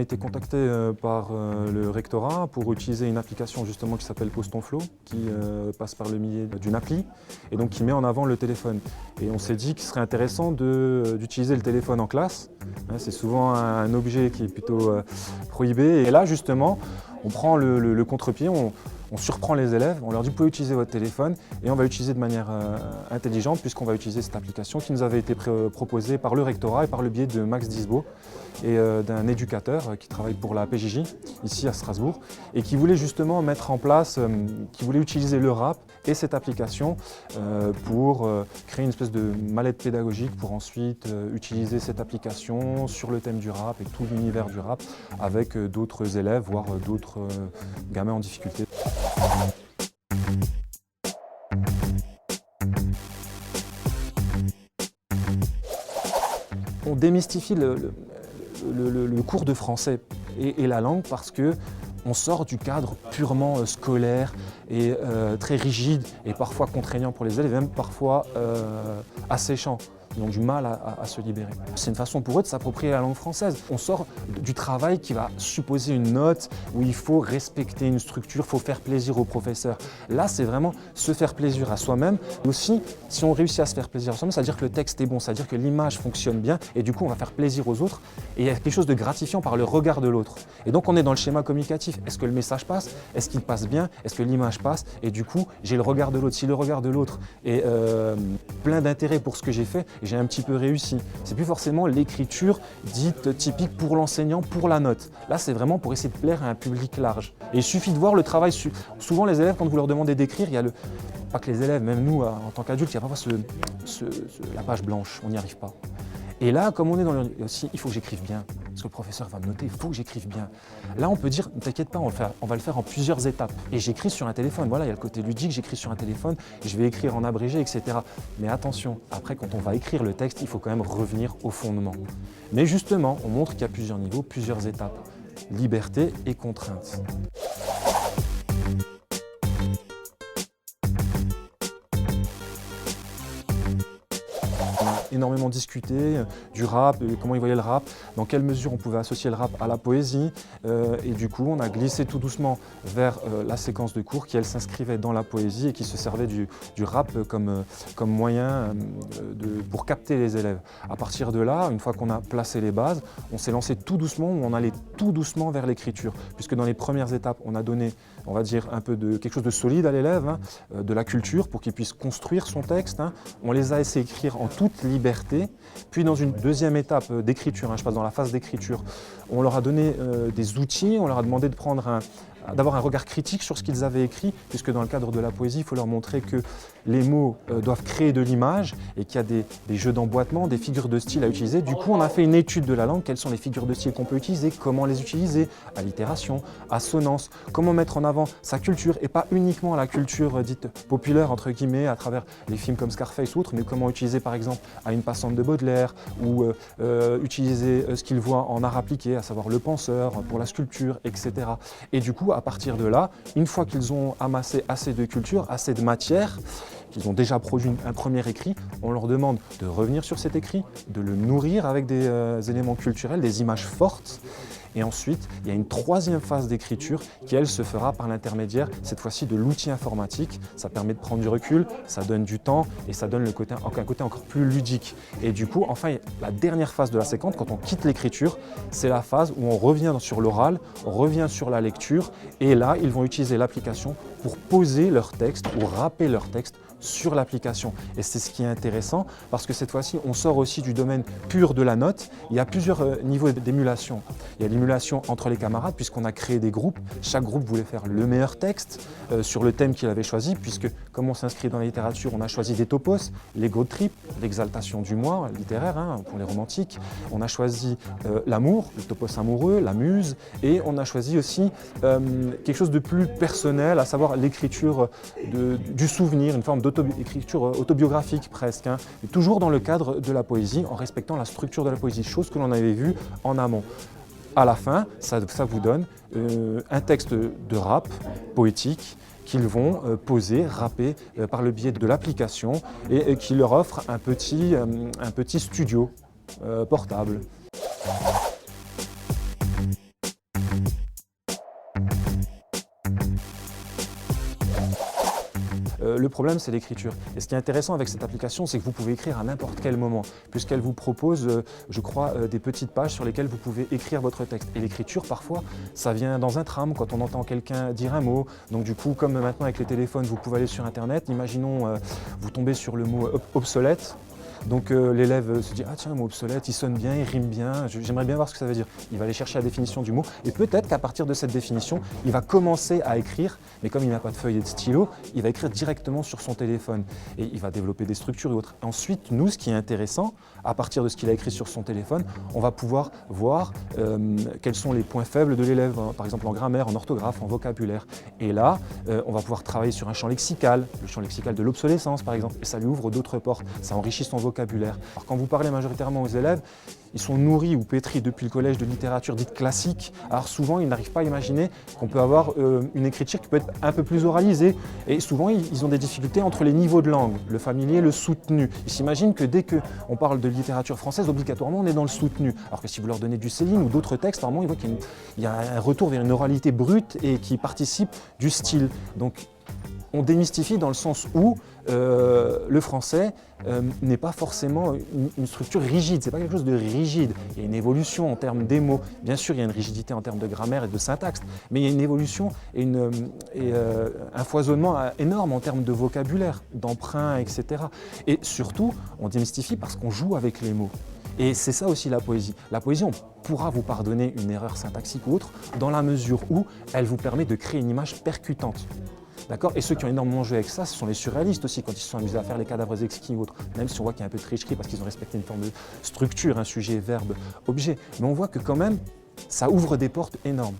été contacté par le rectorat pour utiliser une application justement qui s'appelle Pose ton flow, qui passe par le biais d'une appli et donc qui met en avant le téléphone. Et on s'est dit qu'il serait intéressant d'utiliser le téléphone en classe. C'est souvent un objet qui est plutôt prohibé. Et là justement, on prend le contre-pied, on surprend les élèves, on leur dit vous pouvez utiliser votre téléphone et on va l'utiliser de manière intelligente puisqu'on va utiliser cette application qui nous avait été proposée par le rectorat et par le biais de Max Disbo et d'un éducateur qui travaille pour la PJJ ici à Strasbourg et qui voulait justement mettre en place, qui voulait utiliser le rap et cette application pour créer une espèce de mallette pédagogique pour ensuite utiliser cette application sur le thème du rap et tout l'univers du rap avec d'autres élèves, voire d'autres gamins en difficulté. On démystifie le cours de français et la langue parce que on sort du cadre purement scolaire et très rigide et parfois contraignant pour les élèves, même parfois asséchant. Ils ont du mal à se libérer. C'est une façon pour eux de s'approprier la langue française. On sort du travail qui va supposer une note, où il faut respecter une structure, il faut faire plaisir au professeur. Là, c'est vraiment se faire plaisir à soi-même. Aussi, si on réussit à se faire plaisir à soi-même, ça veut dire que le texte est bon, ça veut dire que l'image fonctionne bien et du coup, on va faire plaisir aux autres. Et il y a quelque chose de gratifiant par le regard de l'autre. Et donc, on est dans le schéma communicatif. Est-ce que le message passe? Est-ce qu'il passe bien? Est-ce que l'image passe? Et du coup, j'ai le regard de l'autre. Si le regard de l'autre est plein d'intérêt pour ce que j'ai fait, j'ai un petit peu réussi. C'est plus forcément l'écriture dite typique pour l'enseignant, pour la note. Là, c'est vraiment pour essayer de plaire à un public large. Et il suffit de voir le travail. Souvent, les élèves, quand vous leur demandez d'écrire, il y a pas que les élèves, même nous, en tant qu'adultes, il y a parfois la page blanche, on n'y arrive pas. Et là, comme on est dans aussi, il faut que j'écrive bien, parce que le professeur va me noter, il faut que j'écrive bien. Là, on peut dire, ne t'inquiète pas, on va le faire en plusieurs étapes. Et j'écris sur un téléphone, voilà, il y a le côté ludique, j'écris sur un téléphone, je vais écrire en abrégé, etc. Mais attention, après, quand on va écrire le texte, il faut quand même revenir au fondement. Mais justement, on montre qu'il y a plusieurs niveaux, plusieurs étapes. Liberté et contrainte. Énormément discuté du rap, comment ils voyaient le rap, dans quelle mesure on pouvait associer le rap à la poésie. Et du coup, on a glissé tout doucement vers la séquence de cours qui, elle, s'inscrivait dans la poésie et qui se servait du rap comme moyen pour capter les élèves. À partir de là, une fois qu'on a placé les bases, on s'est lancé tout doucement, on allait tout doucement vers l'écriture. Puisque dans les premières étapes, on a donné, on va dire, un peu de quelque chose de solide à l'élève, de la culture pour qu'il puisse construire son texte. On les a essayé d'écrire en toute liberté. Puis dans une deuxième étape d'écriture, je passe dans la phase d'écriture, on leur a donné des outils, on leur a demandé d'avoir un regard critique sur ce qu'ils avaient écrit, puisque dans le cadre de la poésie, il faut leur montrer que les mots doivent créer de l'image et qu'il y a des jeux d'emboîtement, des figures de style à utiliser. Du coup, on a fait une étude de la langue, quelles sont les figures de style qu'on peut utiliser, comment les utiliser, allitération, assonance, comment mettre en avant sa culture et pas uniquement la culture dite populaire, entre guillemets, à travers les films comme Scarface ou autres, mais comment utiliser par exemple à une passante de Baudelaire ou utiliser ce qu'ils voient en art appliqué, à savoir le penseur, pour la sculpture, etc. Et du coup, à partir de là, une fois qu'ils ont amassé assez de culture, assez de matière, qu'ils ont déjà produit un premier écrit, on leur demande de revenir sur cet écrit, de le nourrir avec des éléments culturels, des images fortes. Et ensuite, il y a une troisième phase d'écriture qui, elle, se fera par l'intermédiaire, cette fois-ci, de l'outil informatique. Ça permet de prendre du recul, ça donne du temps et ça donne un côté encore plus ludique. Et du coup, enfin, la dernière phase de la séquence, quand on quitte l'écriture, c'est la phase où on revient sur l'oral, on revient sur la lecture et là, ils vont utiliser l'application pour poser leur texte ou rapper leur texte sur l'application. Et c'est ce qui est intéressant parce que cette fois-ci, on sort aussi du domaine pur de la note. Il y a plusieurs niveaux d'émulation. Il y a l'émulation entre les camarades puisqu'on a créé des groupes. Chaque groupe voulait faire le meilleur texte sur le thème qu'il avait choisi puisque comme on s'inscrit dans la littérature, on a choisi des topos, l'ego trip, l'exaltation du moi littéraire pour les romantiques. On a choisi l'amour, le topos amoureux, la muse et on a choisi aussi quelque chose de plus personnel, à savoir l'écriture du souvenir, une forme d'écriture autobiographique presque, mais toujours dans le cadre de la poésie, en respectant la structure de la poésie, chose que l'on avait vue en amont. À la fin, ça vous donne un texte de rap poétique qu'ils vont poser, rapper par le biais de l'application et qui leur offre un petit studio portable. Le problème, c'est l'écriture. Et ce qui est intéressant avec cette application, c'est que vous pouvez écrire à n'importe quel moment, puisqu'elle vous propose, je crois, des petites pages sur lesquelles vous pouvez écrire votre texte. Et l'écriture, parfois, ça vient dans un tram, quand on entend quelqu'un dire un mot. Donc du coup, comme maintenant avec les téléphones, vous pouvez aller sur Internet. Imaginons, vous tombez sur le mot obsolète. Donc l'élève se dit « Ah tiens, un mot obsolète, il sonne bien, il rime bien, j'aimerais bien voir ce que ça veut dire ». Il va aller chercher la définition du mot et peut-être qu'à partir de cette définition, il va commencer à écrire, mais comme il n'a pas de feuille et de stylo, il va écrire directement sur son téléphone et il va développer des structures et autres. Ensuite, nous, ce qui est intéressant, à partir de ce qu'il a écrit sur son téléphone, on va pouvoir voir quels sont les points faibles de l'élève, par exemple en grammaire, en orthographe, en vocabulaire. Et là, on va pouvoir travailler sur un champ lexical, le champ lexical de l'obsolescence par exemple, et ça lui ouvre d'autres portes, ça enrichit son vocabulaire. Alors quand vous parlez majoritairement aux élèves, ils sont nourris ou pétris depuis le collège de littérature dite classique. Alors souvent, ils n'arrivent pas à imaginer qu'on peut avoir une écriture qui peut être un peu plus oralisée. Et souvent, ils ont des difficultés entre les niveaux de langue, le familier, le soutenu. Ils s'imaginent que dès qu'on parle de littérature française, obligatoirement, on est dans le soutenu. Alors que si vous leur donnez du Céline ou d'autres textes, normalement, ils voient qu'il y a un retour vers une oralité brute et qui participe du style. Donc, on démystifie dans le sens où le français n'est pas forcément une structure rigide, c'est pas quelque chose de rigide. Il y a une évolution en termes des mots. Bien sûr, il y a une rigidité en termes de grammaire et de syntaxe, mais il y a une évolution et un foisonnement énorme en termes de vocabulaire, d'emprunt, etc. Et surtout, on démystifie parce qu'on joue avec les mots. Et c'est ça aussi la poésie. La poésie, on pourra vous pardonner une erreur syntaxique ou autre dans la mesure où elle vous permet de créer une image percutante. D'accord ? Et ceux qui ont énormément joué avec ça, ce sont les surréalistes aussi, quand ils se sont amusés à faire les cadavres exquis ou autres. Même si on voit qu'il y a un peu de tricherie parce qu'ils ont respecté une forme de structure, un sujet, verbe, objet. Mais on voit que quand même, ça ouvre des portes énormes.